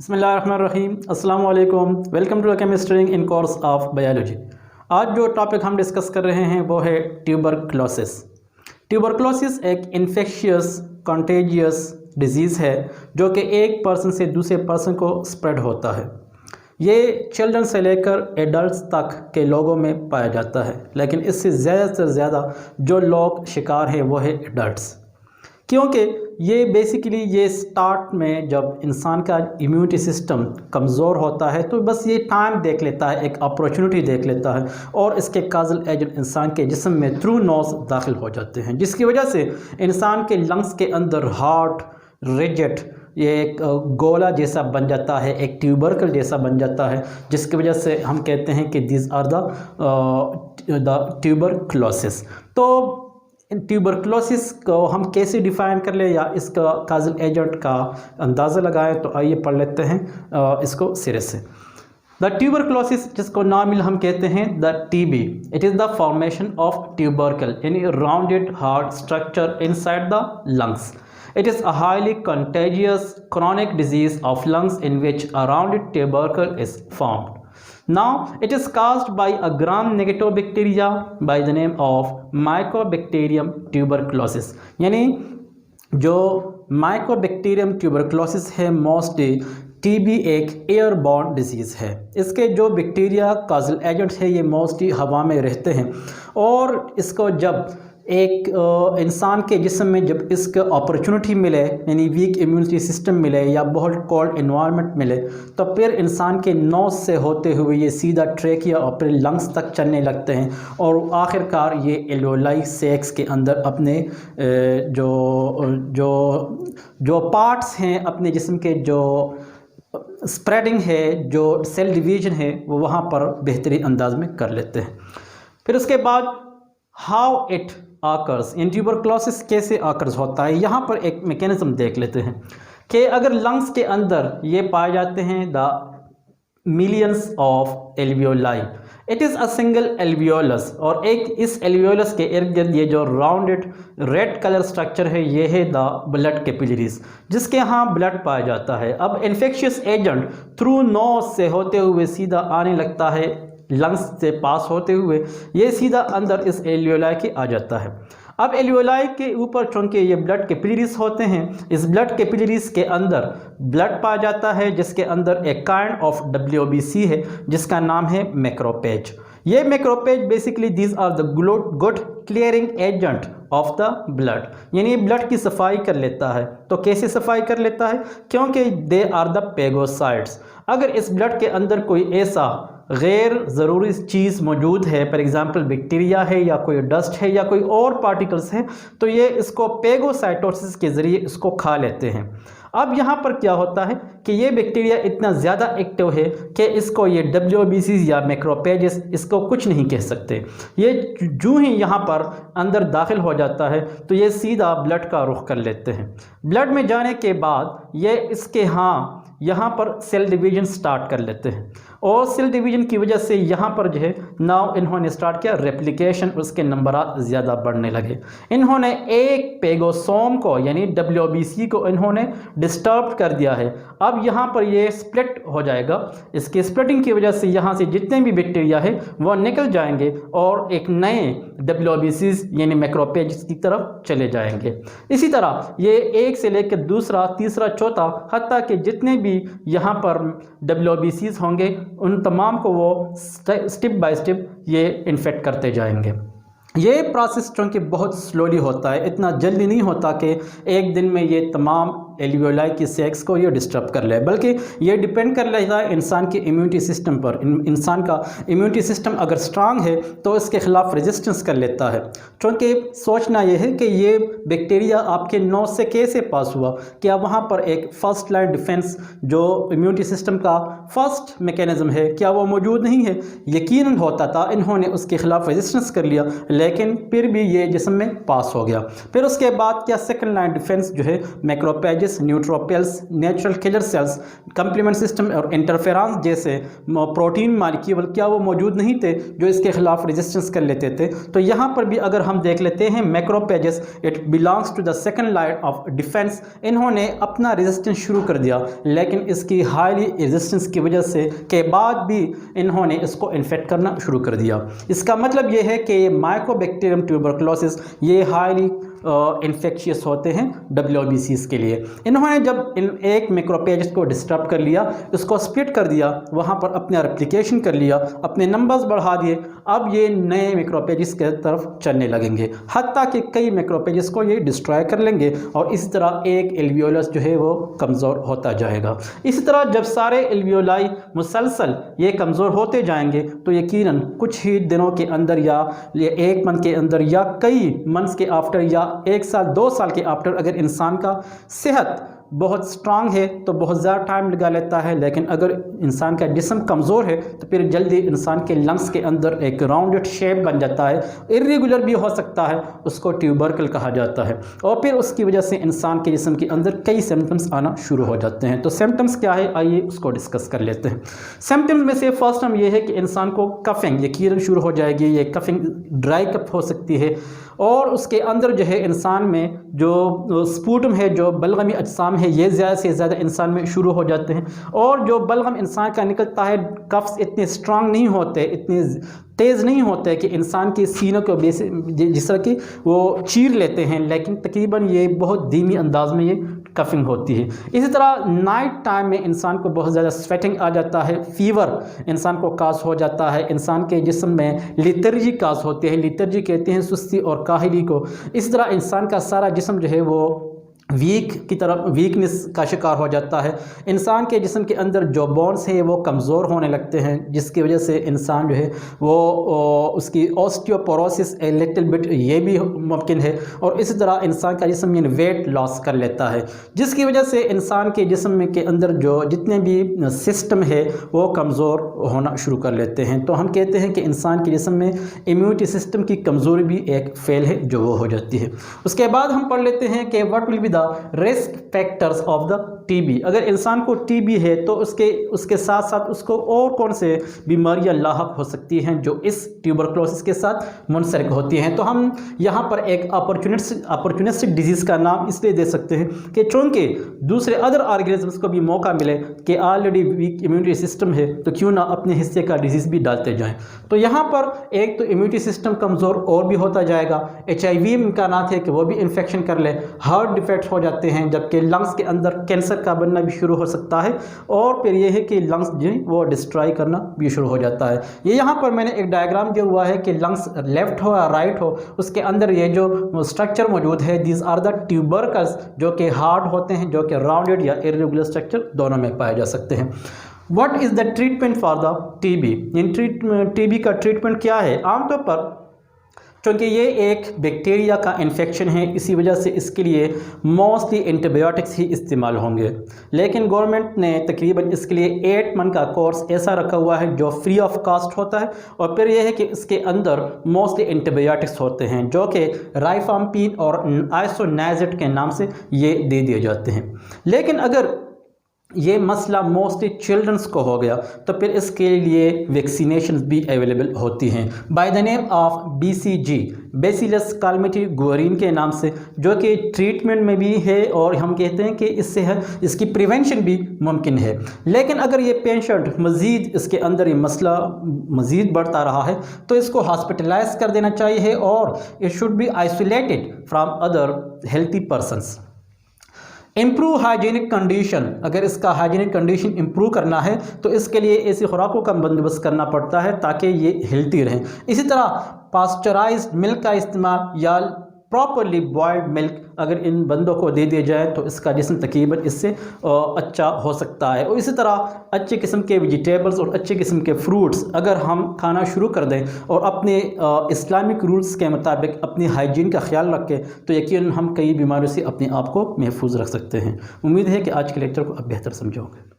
बिस्मिल्लाहिर्रहमानिर्रहीम। अस्सलाम वालेकुम। Welcome to chemistry in course of biology. आज जो टॉपिक हम डिस्कस कर रहे हैं वो है ट्यूबरक्लोसिस। ट्यूबरक्लोसिस एक इन्फेक्शियस कंटेजियस डिजीज़ है जो कि एक पर्सन से दूसरे पर्सन को स्प्रेड होता है। ये चिल्ड्रन से लेकर एडल्ट्स तक के लोगों में पाया जाता है, लेकिन इससे ज़्यादा से ज़्यादा जो लोग शिकार हैं वो है एडल्ट्स, क्योंकि ये बेसिकली ये स्टार्ट में जब इंसान का इम्यूनिटी सिस्टम कमज़ोर होता है तो बस ये टाइम देख लेता है, एक अपॉर्चुनिटी देख लेता है और इसके काजल एजेंट इंसान के जिस्म में थ्रू नोज़ दाखिल हो जाते हैं, जिसकी वजह से इंसान के लंग्स के अंदर हार्ट रिजिड ये एक गोला जैसा बन जाता है, एक ट्यूबरकल जैसा बन जाता है, जिसकी वजह से हम कहते हैं कि दिस आर द ट्यूबरक्लोसिस। तो ट्यूबरक्लोसिस को हम कैसे डिफ़ाइन कर ले या इसका काजल एजेंट का अंदाज़ा लगाएं, तो आइए पढ़ लेते हैं इसको सिरे से। द ट्यूबरक्लोसिस, जिसको नामिल हम कहते हैं the TB, it is the formation of tubercle यानी rounded hard structure inside the lungs. It is a highly contagious chronic disease of lungs in which a rounded tubercle is formed. Now, it is caused by a gram-negative bacteria by the name of Mycobacterium tuberculosis. यानी जो Mycobacterium tuberculosis है mostly TB एक airborne disease है। इसके जो bacteria काजल agent है ये mostly हवा में रहते हैं और इसको जब एक इंसान के जिस्म में जब इसके अपॉर्चुनिटी मिले यानी वीक इम्यूनिटी सिस्टम मिले या बहुत कोल्ड एनवायरनमेंट मिले तो फिर इंसान के नोज़ से होते हुए ये सीधा ट्रेकिया और फिर लंग्स तक चलने लगते हैं और आखिरकार ये एल्वियोलाई सैक्स के अंदर अपने जो जो जो पार्ट्स हैं अपने जिस्म के जो स्प्रेडिंग है, जो सेल डिवीजन है, वो वहाँ पर बेहतरीन अंदाज में कर लेते हैं। फिर उसके बाद how it occurs, in tuberculosis कैसे आकर्स होता है, यहाँ पर एक मैकेनिज्म देख लेते हैं कि अगर लंग्स के अंदर ये पाए जाते हैं the millions of alveoli, it is a single alveolus और एक इस एल्वियोलस के इर्द गिर्द ये जो राउंडेड रेड कलर स्ट्रक्चर है ये है द ब्लड कैपिलरीज, जिसके यहाँ ब्लड पाया जाता है। अब इन्फेक्शियस एजेंट थ्रू नोज से होते हुए सीधा आने लगता है, लंग्स से पास होते हुए ये सीधा अंदर इस एल्वियोलाई के आ जाता है। अब एल्वियोलाई के ऊपर चूँकि ये ब्लड कैपिलरीज होते हैं, इस ब्लड कैपिलरीज के अंदर ब्लड पाया जाता है जिसके अंदर एक काइंड ऑफ WBC है जिसका नाम है मैक्रोपेज। ये macrophage basically these are the good clearing agent of the blood, यानी ब्लड की सफाई कर लेता है। तो कैसे सफाई कर लेता है? क्योंकि दे आर द पेगोसाइट्स। अगर इस ब्लड के अंदर कोई ऐसा गैर ज़रूरी चीज़ मौजूद है, फॉर एग्ज़ाम्पल बैक्टीरिया है या कोई डस्ट है या कोई और पार्टिकल्स हैं, तो ये इसको पेगोसाइटोसिस के ज़रिए इसको खा लेते हैं। अब यहाँ पर क्या होता है कि ये बैक्टीरिया इतना ज़्यादा एक्टिव है कि इसको ये WBC या मैक्रोपेजेस इसको कुछ नहीं कह सकते। ये जो ही यहाँ पर अंदर दाखिल हो जाता है तो ये सीधा ब्लड का रुख कर लेते हैं। ब्लड में जाने के बाद ये इसके यहाँ पर सेल डिवीजन स्टार्ट कर लेते हैं और सेल डिवीजन की वजह से यहाँ पर जो है नाउ इन्होंने स्टार्ट किया रेप्लिकेशन, उसके नंबरात ज़्यादा बढ़ने लगे। इन्होंने एक पेगोसोम को यानी WBC को इन्होंने डिस्टर्ब कर दिया है। अब यहाँ पर ये स्प्लिट हो जाएगा, इसके स्प्लिटिंग की वजह से यहाँ से जितने भी बैक्टीरिया है वो निकल जाएंगे और एक नए WBCs यानी मैक्रोपेज की तरफ चले जाएंगे। इसी तरह ये एक से लेकर दूसरा, तीसरा, चौथा, हत्ता कि जितने भी यहाँ पर WBCs होंगे उन तमाम को वो स्टेप बाय स्टेप ये इन्फेक्ट करते जाएंगे। ये प्रोसेस चूँकि बहुत स्लोली होता है, इतना जल्दी नहीं होता कि एक दिन में ये तमाम एल्वियोलाई की सैक्स को ये डिस्टर्ब कर ले, बल्कि ये डिपेंड कर लेता है इंसान के इम्यूनिटी सिस्टम पर। इंसान का इम्यूनिटी सिस्टम अगर स्ट्रांग है तो इसके ख़िलाफ़ रेजिस्टेंस कर लेता है। क्योंकि सोचना यह है कि ये बैक्टीरिया आपके नोज़ से कैसे पास हुआ, क्या वहाँ पर एक फ़र्स्ट लाइन डिफेंस जो इम्यूनिटी सिस्टम का फर्स्ट मैकेनिज़्म है क्या वो मौजूद नहीं है? यकीनन होता था, इन्होंने उसके ख़िलाफ़ रेजिस्टेंस कर लिया लेकिन फिर भी ये जिस्म में पास हो गया। फिर उसके बाद क्या सेकेंड लाइन डिफेंस जो है macrophage macrophages, neutrophils, natural killer cells, complement system और इंटरफेरेंस जैसे प्रोटीन मालिक्यूल क्या वो मौजूद नहीं थे जो इसके खिलाफ रेजिस्टेंस कर लेते थे। तो यहाँ पर भी अगर हम देख लेते हैं macrophages, it belongs to the second line of defence. इन्होंने अपना रेजिस्टेंस शुरू कर दिया, लेकिन इसकी हाईली रेजिस्टेंस की वजह से के बाद भी इन्होंने इसको इन्फेक्ट करना शुरू कर दिया। इसका मतलब ये है कि माइकोबैक्टीरियम ट्यूबरकुलोसिस ये हाईली इन्फेक्शियस होते हैं WBCs के लिए। इन्होंने जब इन एक मैक्रोपेज को डिस्टर्ब कर लिया, इसको स्प्लिट कर दिया, वहाँ पर अपना रेप्लिकेशन कर लिया, अपने नंबर्स बढ़ा दिए, अब ये नए मैक्रोपेजेस के तरफ चलने लगेंगे, हत्ता कि कई मैक्रोपेजेस को ये डिस्ट्रॉय कर लेंगे और इस तरह एक एल्वियोलस जो है वो कमज़ोर होता जाएगा। इसी तरह जब सारे एल्वियोलाई मुसलसल ये कमज़ोर होते जाएंगे तो यकीनन कुछ ही दिनों के अंदर या एक मंथ के अंदर या कई मंथ्स के आफ्टर या 1 साल 2 साल के आफ्टर अगर इंसान का सेहत बहुत स्ट्रांग है तो बहुत ज़्यादा टाइम लगा लेता है, लेकिन अगर इंसान का जिस्म कमज़ोर है तो फिर जल्दी इंसान के लंग्स के अंदर एक राउंडेड शेप बन जाता है, इर्रेगुलर भी हो सकता है, उसको ट्यूबरकल कहा जाता है और फिर उसकी वजह से इंसान के जिस्म के अंदर कई सिम्टम्स आना शुरू हो जाते हैं। तो सिम्टम्स क्या है, आइए उसको डिस्कस कर लेते हैं। सिम्टम्स में से फर्स्ट हम ये है कि इंसान को कफिंग यकीनन शुरू हो जाएगी, ये कफिंग ड्राई कफ हो सकती है और उसके अंदर जो है इंसान में जो स्पूटम है, जो बलगमी अजसाम है, ये ज़्यादा से ज़्यादा इंसान में शुरू हो जाते हैं और जो बलगम इंसान का निकलता है, कफ्स इतने स्ट्रांग नहीं होते, इतने तेज़ नहीं होते कि इंसान के सीनों को जिस तरह की वो चीर लेते हैं, लेकिन तकरीबन ये बहुत धीमी अंदाज में ये कफिंग होती है। इसी तरह नाइट टाइम में इंसान को बहुत ज़्यादा स्वेटिंग आ जाता है, फीवर इंसान को काज हो जाता है, इंसान के जिस्म में लिथर्जी काज होती है, लिथर्जी कहते हैं सुस्ती और काहिली को। इस तरह इंसान का सारा जिस्म जो है वो वीक की तरफ वीकनेस का शिकार हो जाता है। इंसान के जिस्म के अंदर जो बोन्स हैं वो कमज़ोर होने लगते हैं, जिसकी वजह से इंसान जो है वो उसकी ऑस्टियोपोरोसिस ए लिटिल बिट ये भी मुमकिन है और इसी तरह इंसान का जिस्म यानी वेट लॉस कर लेता है, जिसकी वजह से इंसान के जिस्म के अंदर जो जितने भी सिस्टम है वो कमज़ोर होना शुरू कर लेते हैं। तो हम कहते हैं कि इंसान के जिस्म में इम्यूनिटी सिस्टम की कमज़ोरी भी एक फेल है जो वो हो जाती है। उसके बाद हम पढ़ लेते हैं कि what will be the risk factors of the TB. अगर इंसान को टीबी है तो उसके साथ साथ उसको और कौन से बीमारियां लाहक हो सकती हैं जो इस ट्यूबरकुलोसिस के साथ मुनसलिक होती हैं। तो हम यहाँ पर एक अपॉर्चुनिस्टिक डिजीज़ का नाम इसलिए दे सकते हैं कि चूँकि दूसरे अदर ऑर्गेनिजम्स को भी मौका मिले कि ऑलरेडी वीक इम्यूनिटी सिस्टम है तो क्यों ना अपने हिस्से का डिजीज़ भी डालते जाएँ। तो यहाँ पर एक तो इम्यूनिटी सिस्टम कमज़ोर और भी होता जाएगा, HIV इम्कानात है कि वो भी इन्फेक्शन कर ले, हार्ट डिफेक्ट हो जाते हैं, जबकि लंग्स के अंदर कैंसर का बनना भी शुरू हो सकता है और फिर यह है कि लंग्स जो वो डिस्ट्रॉय करना भी शुरू हो जाता है। ये यहाँ पर मैंने एक डायग्राम दिया हुआ है कि लंग्स लेफ्ट हो या राइट हो, उसके अंदर ये जो स्ट्रक्चर मौजूद है, दीज आर द ट्यूबरकल्स, जो कि हार्ड होते हैं, जो कि राउंडेड या इर्रेगुलर स्ट्रक्चर दोनों में पाए जा सकते हैं। What is the treatment for the TB? In TB का ट्रीटमेंट क्या है? आमतौर पर क्योंकि ये एक बैक्टीरिया का इन्फेक्शन है, इसी वजह से इसके लिए मोस्टली एंटीबायोटिक्स ही इस्तेमाल होंगे, लेकिन गवर्नमेंट ने तकरीबन इसके लिए 8 मंथ का कोर्स ऐसा रखा हुआ है जो फ्री ऑफ कॉस्ट होता है और फिर यह है कि इसके अंदर मोस्टली एंटीबायोटिक्स होते हैं जो कि राइफाम्पिन और आइसोनाइजेट के नाम से ये दे दिए जाते हैं। लेकिन अगर ये मसला मोस्टली चिल्ड्रंस को हो गया तो फिर इसके लिए वैक्सीनेशन भी अवेलेबल होती हैं by the name of BCG, bacillus Calmette Guerin के नाम से, जो कि ट्रीटमेंट में भी है और हम कहते हैं कि इससे है इसकी प्रिवेंशन भी मुमकिन है। लेकिन अगर ये पेशेंट मज़ीद इसके अंदर ये मसला मज़ीद बढ़ता रहा है तो इसको हॉस्पिटलाइज कर देना चाहिए और it should be isolated from other healthy persons. Improve hygienic condition, अगर इसका हाइजीनिक कंडीशन इम्प्रूव करना है तो इसके लिए ऐसी खुराकों का बंदोबस्त करना पड़ता है ताकि ये हेल्थी रहें। इसी तरह पास्चराइज्ड मिल्क का इस्तेमाल या प्रॉपरली बॉइल्ड मिल्क अगर इन बंदों को दे दिया जाए तो इसका जिस्म तकरीबन इससे अच्छा हो सकता है। और इसी तरह अच्छे किस्म के वेजिटेबल्स और अच्छे किस्म के फ्रूट्स अगर हम खाना शुरू कर दें और अपने इस्लामिक रूल्स के मुताबिक अपनी हाइजीन का ख्याल रखें तो यकीनन हम कई बीमारियों से अपने आप को महफूज रख सकते हैं। उम्मीद है कि आज के लेक्चर को आप बेहतर समझोगे।